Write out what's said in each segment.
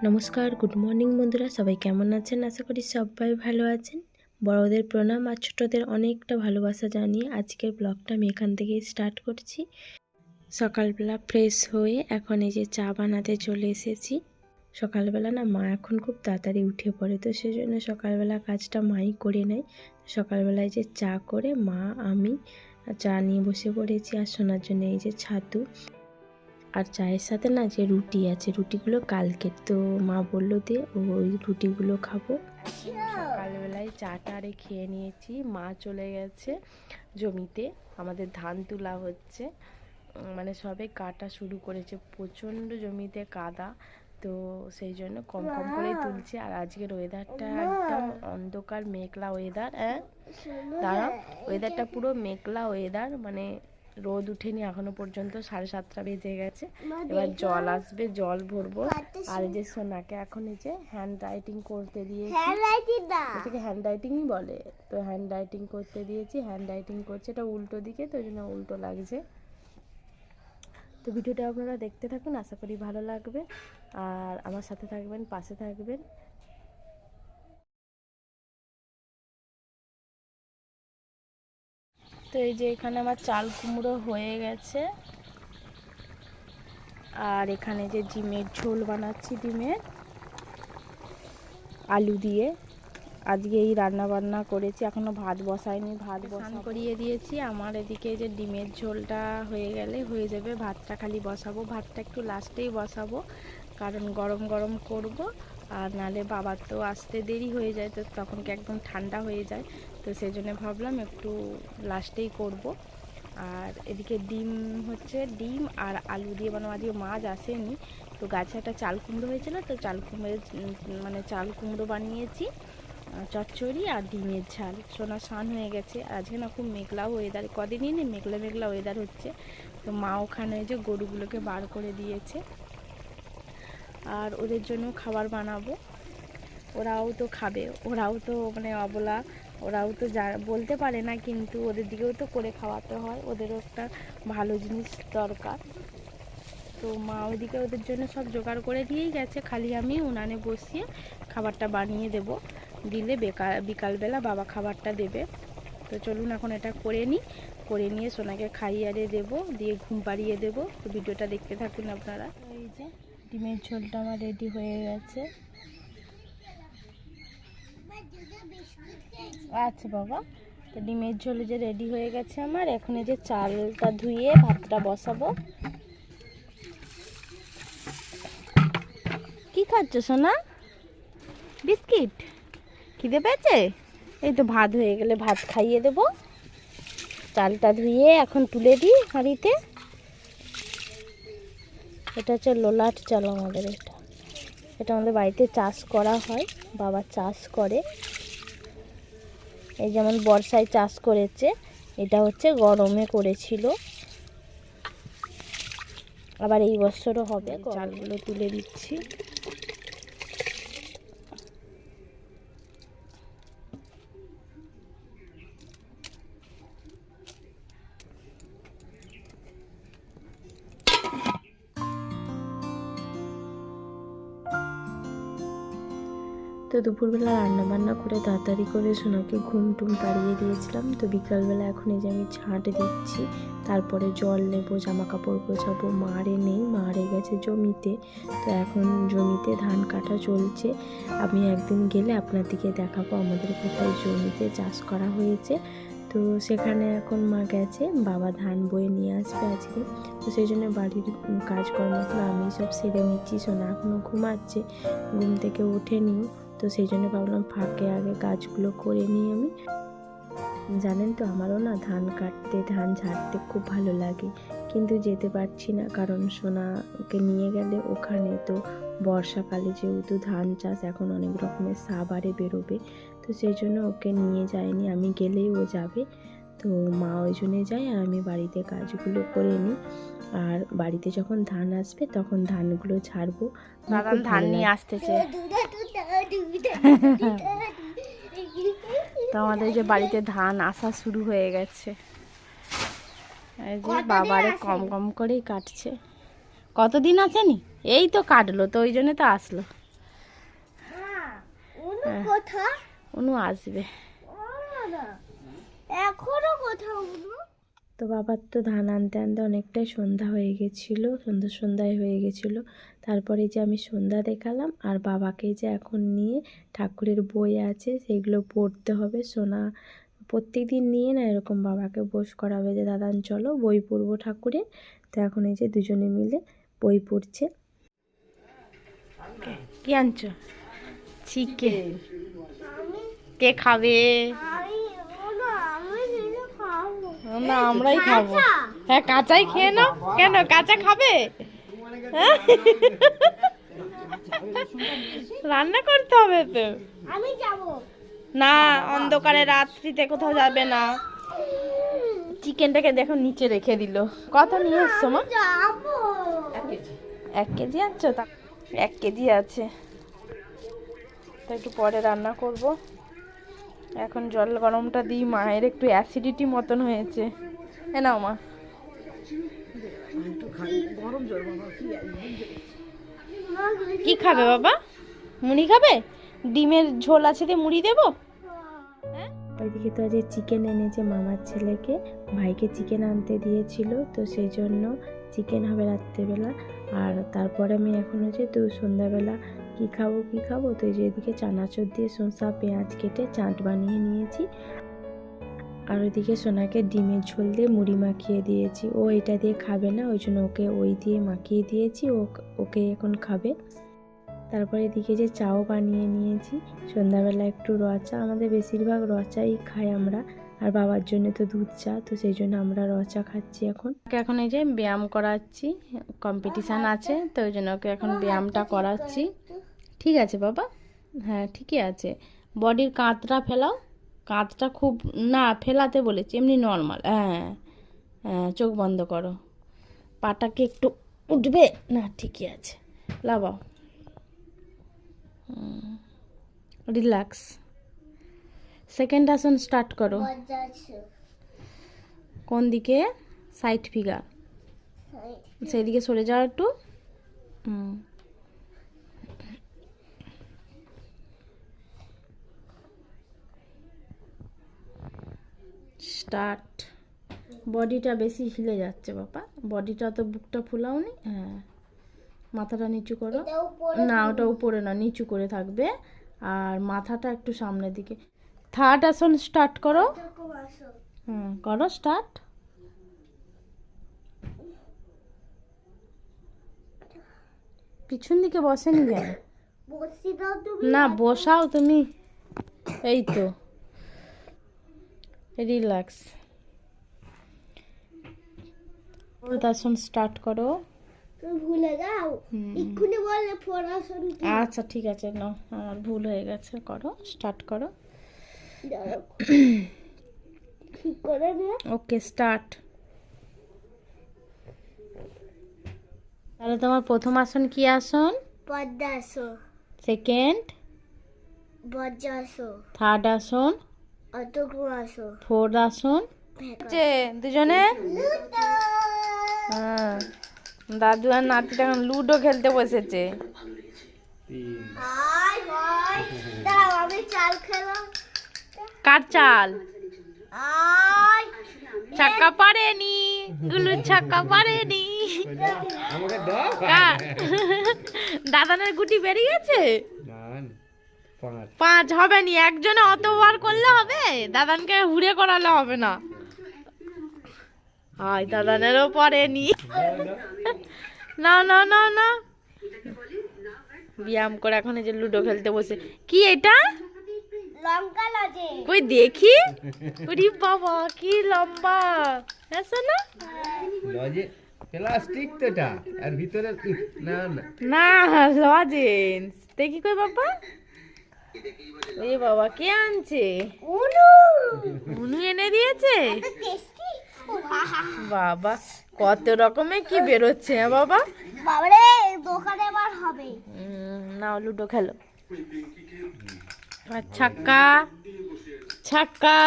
নমস্কার, good morning বন্ধুরা, সবাই কেমন আছেন? আশা করি সবাই ভালো আছেন। বড়দের প্রণাম আর ছোটদের অনেকটা ভালোবাসা জানিয়ে আজকের ব্লগটা আমি এখান থেকে স্টার্ট করছি। সকালবেলা ফ্রেশ হয়ে এখন এই যে চা বানাতে চলে এসেছি। সকালবেলা না মা এখন খুব তাড়াতাড়ি উঠে পড়ে, তো সেই জন্য সকালবেলা কাজটা মাই করে নেয়। সকালবেলায় যে চা করে মা আমি চা নিয়ে বসে পড়েছি, আর শোনার জন্য এই যে ছাতু আর চায়ের সাথে না যে রুটি আছে, রুটিগুলো কালকের, তো মা বললো দিয়ে ওই রুটিগুলো খাবো। সকালবেলায় চাটা আরে খেয়ে নিয়েছি। মা চলে গেছে জমিতে, আমাদের ধান তোলা হচ্ছে, মানে সবে কাটা শুরু করেছে, প্রচণ্ড জমিতে কাদা, তো সেই জন্য কম কম করে তুলছে। আর আজকের ওয়েদারটা একদম অন্ধকার মেঘলা ওয়েদার। দাঁড়া, ওয়েদারটা পুরো মেঘলা ওয়েদার, মানে রোদ উঠেনি এখনো পর্যন্ত। 7:30 বেজে গেছে, এবার জল আসবে, জল ভরবো। আর এই যে সোনাকে এখন এই যে হ্যান্ড রাইটিং করতে দিয়েছি, এটাকে হ্যান্ড রাইটিংই বলে, তো হ্যান্ড রাইটিং করতে দিয়েছি। হ্যান্ড রাইটিং করছে, এটা উল্টো দিকে, তো ওই জন্য উল্টো লাগছে। তো ভিডিওটা আপনারা দেখতে থাকুন, আশা করি ভালো লাগবে, আর আমার সাথে থাকবেন, পাশে থাকবেন। তো এই যে এখানে আমার চাল কুমড়ো হয়ে গেছে, আর এখানে যে ডিমের ঝোল বানাচ্ছি, ডিমের আলু দিয়ে। আজকে এই রান্না বান্না করেছি, এখনো ভাত বসাইনি, ভাত স্নান করিয়ে দিয়েছি। আমার এদিকে যে ডিমের ঝোলটা হয়ে গেলে হয়ে যাবে, ভাতটা খালি বসাবো। ভাতটা একটু লাস্টেই বসাবো, কারণ গরম গরম করব, আর নালে বাবার তো আসতে দেরি হয়ে যায়, তো তখন কি একদম ঠান্ডা হয়ে যায়, তো সেই জন্য ভাবলাম একটু লাস্টেই করব। আর এদিকে ডিম হচ্ছে, ডিম আর আলু দিয়ে বানাবো। আজকে মাছ আসেনি, তো গাছে একটা চাল কুমড়ো হয়েছিল, তো চাল কুমড়ো মানে চাল কুমড়ো বানিয়েছি, চচ্চড়ি আর ডিমের ঝাল। সোনা স্নান হয়ে গেছে, আজকে না খুব মেঘলা ওয়েদার, কদিনই নেই মেঘলা মেঘলা ওয়েদার হচ্ছে। তো মা ওখানে যে গরুগুলোকে বার করে দিয়েছে, আর ওদের জন্য খাবার বানাবো, ওরাও তো খাবে, ওরাও তো মানে অবলা, ওরাও তো বলতে পারে না, কিন্তু ওদের দিকেও তো করে খাওয়াতে হয়, ওদেরও একটা ভালো জিনিস দরকার। তো মা ওইদিকে ওদের জন্য সব জোগাড় করে দিয়েই গেছে, খালি আমি উনানে বসিয়ে খাবারটা বানিয়ে দেব, দিলে বিকালবেলা বাবা খাবারটা দেবে। তো চলুন এখন এটা করে নিই, করে নিয়ে সোনাকে খাইয়ে দেবো, দিয়ে ঘুম পাড়িয়ে দেবো। তো ভিডিওটা দেখতে থাকুন আপনারা। এই যে ডিমের ঝোলটা আমার রেডি হয়ে গেছে। আচ্ছা বাবা, তো ডিমের ঝোল যে রেডি হয়ে গেছে আমার, এখন এই যে চালটা ধুয়ে ভাতটা বসাবো। কি খাচ্ছ সোনা? বিস্কিট? খিদে পেয়েছে? এই তো ভাত হয়ে গেলে ভাত খাইয়ে দেব। চালটা ধুয়ে এখন তুলে দিই হাঁড়িতে। এটা হচ্ছে লোলাট চাল আমাদের, এটা আমাদের বাড়িতে চাষ করা হয়, বাবা চাষ করে। এই যেমন বর্ষায় চাষ করেছে, এটা হচ্ছে গরমে করেছিল, আবার এই বছরও হবে। চালগুলো তুলে দিচ্ছি। তো দুপুরবেলা রান্না বান্না করে তাড়াতাড়ি করে সোনাকে ঘুম টুম পাড়িয়ে দিয়েছিলাম। তো বিকালবেলা এখন এই যে আমি ঝাঁট দিচ্ছি, তারপরে জল নেবো, জামা কাপড় গোছাবো। মারে নেই, মারে গেছে জমিতে, তো এখন জমিতে ধান কাটা চলছে। আমি একদিন গেলে আপনাদেরকে দেখাবো আমাদের কোথায় জমিতে চাষ করা হয়েছে। তো সেখানে এখন মা গেছে, বাবা ধান বয়ে নিয়ে আসবে আজকে, তো সেই জন্য বাড়ির কাজকর্মগুলো আমি সব সেরে নিচ্ছি। সোনা এখনও ঘুমাচ্ছে, ঘুম থেকে ওঠেনিও, তো সেই জন্য ভাবলাম ফাঁকে আগে কাজগুলো করে নিই আমি। জানেন তো আমারও না ধান কাটতে, ধান ঝাড়তে খুব ভালো লাগে, কিন্তু যেতে পারছি না, কারণ সোনাকে নিয়ে গেলে ওখানে তো বর্ষাকালে যেহেতু ধান চাষ, এখন অনেক রকমের সাবারে বেরোবে, তো সেই জন্য ওকে নিয়ে যায়নি। আমি গেলেই ও যাবে, তো মা ওই জন্যে যায়, আর আমি বাড়িতে কাজগুলো করে নিই। আর বাড়িতে যখন ধান আসবে তখন ধানগুলো ছাড়বো। ধান নিয়ে আসতেছে, তো আমাদের যে বাড়িতে ধান আসা শুরু হয়ে গেছে। এই যে বাবারে কম কম করেই কাটছে। কতদিন আসেনি, এই তো কাটলো, তো ওই জন্য তো আসলো। কোথায়? অনু আসবে এখনো কোথাও অনু? তো বাবার তো ধান আনতে আনতে অনেকটাই সন্ধ্যা হয়ে গেছিলো, সন্ধ্যায় হয়ে গেছিলো। তারপরে যে আমি সন্ধ্যা দেখালাম, আর বাবাকে যে এখন নিয়ে ঠাকুরের বই আছে সেগুলো পড়তে হবে। সোনা প্রত্যেক দিন নিয়ে না এরকম বাবাকে বস করাবে যে দাদান চলো বই পড়বো ঠাকুরের। তো এখন এই যে দুজনে মিলে বই পড়ছে। কি আনছো? চিকেন। কে খাবে? না আমরাই খাবো। হ্যাঁ কাঁচাই খেয়ে নাও। কেন কাঁচা খাবে? রান্না করতে হবে তো। আমি যাব না, অন্ধকারে রাত্রিতে কোথাও যাবে না। চিকেনটাকে দেখো নিচে রেখে দিল। কত নিয়ে এসছো মা? যাবো 1 কেজি আনছো? তা 1 কেজি আছে, তো একটু পরে রান্না করব। এখন জল গরমটা দিই, মায়ের একটু অ্যাসিডিটি মতন হয়েছে। নাও মা। কি খাবে বাবা? মুড়ি খাবে? ডিমের ঝোল আছে, দিয়ে মুড়ি দেবো। ওইদিকে তো আজ চিকেন এনেছে মামার ছেলেকে, ভাইকে চিকেন আনতে দিয়েছিল, তো সেই জন্য চিকেন হবে রাত্রেবেলা। আর তারপরে আমি এখন হচ্ছে তো সন্ধ্যাবেলা কি খাবো, তো এই যে এদিকে চানাচুর দিয়ে শসা পেঁয়াজ কেটে চাট বানিয়ে নিয়েছি। আর ওইদিকে সোনাকে ডিমের ঝোল দিয়ে মুড়ি মাখিয়ে দিয়েছি। ও এটা দিয়ে খাবে না, ওই জন্য ওকে ওই দিয়ে মাখিয়ে দিয়েছি, ওকে এখন খাবে। তারপরে এদিকে যে চাও বানিয়ে নিয়েছি, সন্ধ্যাবেলা একটু র চা, আমাদের বেশিরভাগ র চাই খাই আমরা, আর বাবার জন্য তো দুধ চা, তো সেই জন্য আমরা র চা খাচ্ছি। এখন এই যে ব্যায়াম করাচ্ছি, কম্পিটিশান আছে, তো ওই জন্য ওকে এখন ব্যায়ামটা করাচ্ছি। ঠিক আছে বাবা, হ্যাঁ ঠিকই আছে। বডির কাঁধটা ফেলাও, কাঁধটা খুব না ফেলাতে বলেছি, এমনি নর্মাল। হ্যাঁ হ্যাঁ, চোখ বন্ধ করো, পাটাকে একটু উঠবে না, ঠিকই আছে, লাগাও। রিল্যাক্স। সেকেন্ড আসন স্টার্ট করো। কোন দিকে? সাইড ফিগার, সেদিকে সরে যাও একটু। স্টার্ট। বডিটা বেশি হিলে যাচ্ছে বাবা, বডিটা তো বুকটা ফুলাওনি। হ্যাঁ, মাথাটা নিচু করো। না ওটা উপরে না, নিচু করে থাকবে, আর মাথাটা একটু সামনের দিকে। থার্ড আসন স্টার্ট করো। করো স্টার্ট। পিছন দিকে বসেনি কেন? না বসাও তুমি, এই তো। রিল্যাক্স। ফোর্থ আসন স্টার্ট করো। ভুলে যাও, এক্ষুনি বললে পড়াশোনা। আচ্ছা ঠিক আছে, নাও, আমার ভুল হয়ে গেছে, করো স্টার্ট করো। ঠিক করে নে। Okay start. তাহলে তোমার প্রথম আসন কি আসন? পদ্মাসন। সেকেন্ড? বজ্রাসন। থার্ড আসন? অর্ধক্রমাসন। ফোর্থ আসন? দুজনে হ্যাঁ, দাদু আর নাতিটা এখন লুডো খেলতে বসেছে। আমি চাল খেলাম। কার চাল? ছাক্কা পারেনি, গুলু ছাক্কা পারেনি। দাদানের গুটি বেরিয়ে গেছে। 5 হবে নি, একজনে অতবার করলে হবে, দাদানকে হুড়ে করালে হবে না। হাই, দাদানেরও পড়েনি। না না না না, ব্যায়াম করে এখন এই যে লুডো খেলতে বসে। কি এটা? লঙ্কা লজে। কই দেখি। ওরে বাবা কি লম্বা। আছে না? লজে প্লাস্টিক তো এটা, আর ভিতরে না না না লজেন্স। দেখি কই বাবা। ওরে বাবা কে আনছে? উনু এনে দিয়েছে। বাবা কত রকমের কি বেরোচ্ছে বাবা। বাবারে দোকানে আবার হবে। নাও লুডো খেলো। ছাক্কা ছাক্কা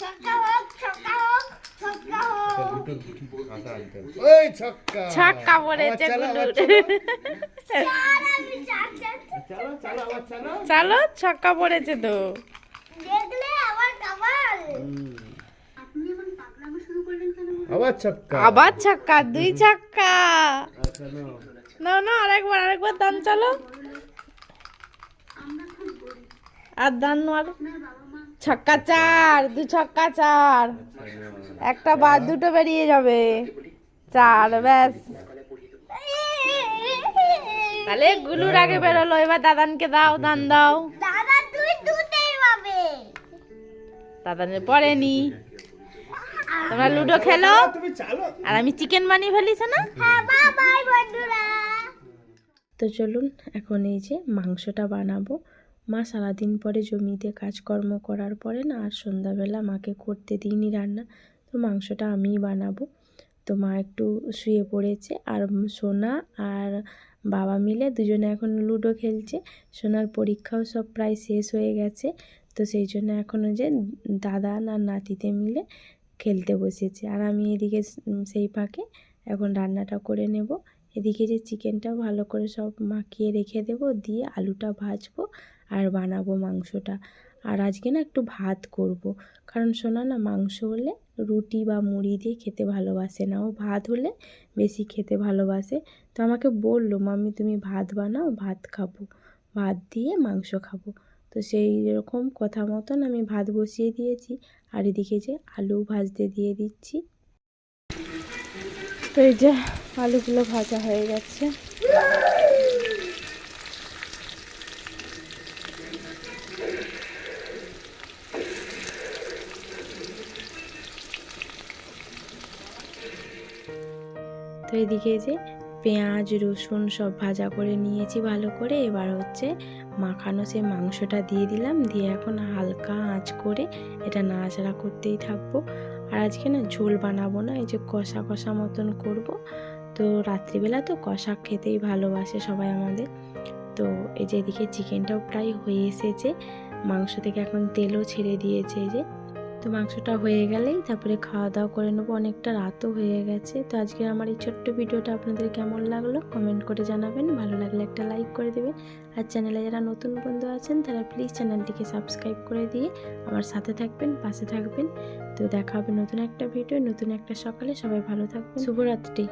ছক্কা হোক, ছক্কা হোক, ছক্কা হোক। ওই ছক্কা ছাক্কা পড়েছে গুলুর। আমি চার চার চলো চলো আবার চলো। চলো, ছক্কা পড়েছে তো। দেখলে আবার কামাল। আবার ছক্কা। আবার ছক্কা, 2 ছক্কা। আচ্ছা নাও। না না, আরেকবার দান। চলো, আর দান মার। ছক্কা 4, 2 ছক্কা 4। একটা বাদ, 2টো বেরিয়ে যাবে। 4, ব্যাস। তাহলে গুলুর আগে বেরোলো, এবার দাদানকে দাও, দান দাও। দাদা তুই দুটেই পাবে। দাদানের পড়েনি। তোমরা লুডো খেলো, তুমি চালো। আর আমি চিকেন বানিয়ে ফেলিস না। হ্যাঁ বাই বন্ধুরা। তো চলুন, এখন এই যে মাংসটা বানাবো। মা সারাদিন পরে জমিতে কাজকর্ম করার পরে না আর সন্ধ্যাবেলা মাকে করতে দিইনি রান্না, তো মাংসটা আমিই বানাবো। তো মা একটু শুয়ে পড়েছে, আর সোনা আর বাবা মিলে দুজনে এখন লুডো খেলছে। সোনার পরীক্ষাও সব প্রায় শেষ হয়ে গেছে, তো সেই জন্য এখন ওই যে দাদা আর নাতিতে মিলে খেলতে বসেছে। আর আমি এদিকে সেই ফাঁকে এখন রান্নাটা করে নেব। এদিকে যে চিকেনটাও ভালো করে সব মাখিয়ে রেখে দেবো, দিয়ে আলুটা ভাজবো আর বানাবো মাংসটা। আর আজকে না একটু ভাত করব, কারণ সোনা না মাংস হলে রুটি বা মুড়ি দিয়ে খেতে ভালোবাসে না, ও ভাত হলে বেশি খেতে ভালোবাসে। তো আমাকে বললো, মাম্মি তুমি ভাত বানাও, ভাত খাবো, ভাত দিয়ে মাংস খাবো। তো সেই রকম কথা মতন আমি ভাত বসিয়ে দিয়েছি, আর এদিকে যে আলু ভাজতে দিয়ে দিচ্ছি। তো এই যে আলুগুলো ভাজা হয়ে গেছে। তো এদিকে যে পেঁয়াজ রসুন সব ভাজা করে নিয়েছি ভালো করে। এবার হচ্ছে মাখানো সে মাংসটা দিয়ে দিলাম, দিয়ে এখন হালকা আঁচ করে এটা নাড়াচাড়া করতেই থাকবো। আর আজকে না ঝোল বানাবো না, এই যে কষা কষা মতন করব। তো রাত্রিবেলা তো কষা খেতেই ভালোবাসে সবাই আমাদের। তো এই যে এদিকে চিকেনটাও প্রায় হয়ে এসেছে, মাংস থেকে এখন তেলও ছেড়ে দিয়েছে। এই যে তো মাংসটা হয়ে গেলেই তারপরে খাওয়া দাওয়া করে নেবো, অনেকটা রাতও হয়ে গেছে। তো আজকে আমার এই ছোট্ট ভিডিওটা আপনাদের কেমন লাগলো কমেন্ট করে জানাবেন, ভালো লাগলে একটা লাইক করে দেবেন। আর চ্যানেলে যারা নতুন বন্ধু আছেন তারা প্লিজ চ্যানেলটিকে সাবস্ক্রাইব করে দিয়ে আমার সাথে থাকবেন, পাশে থাকবেন। তো দেখা হবে নতুন একটা ভিডিও, নতুন একটা সকালে। সবাই ভালো থাকবেন, শুভরাত্রি।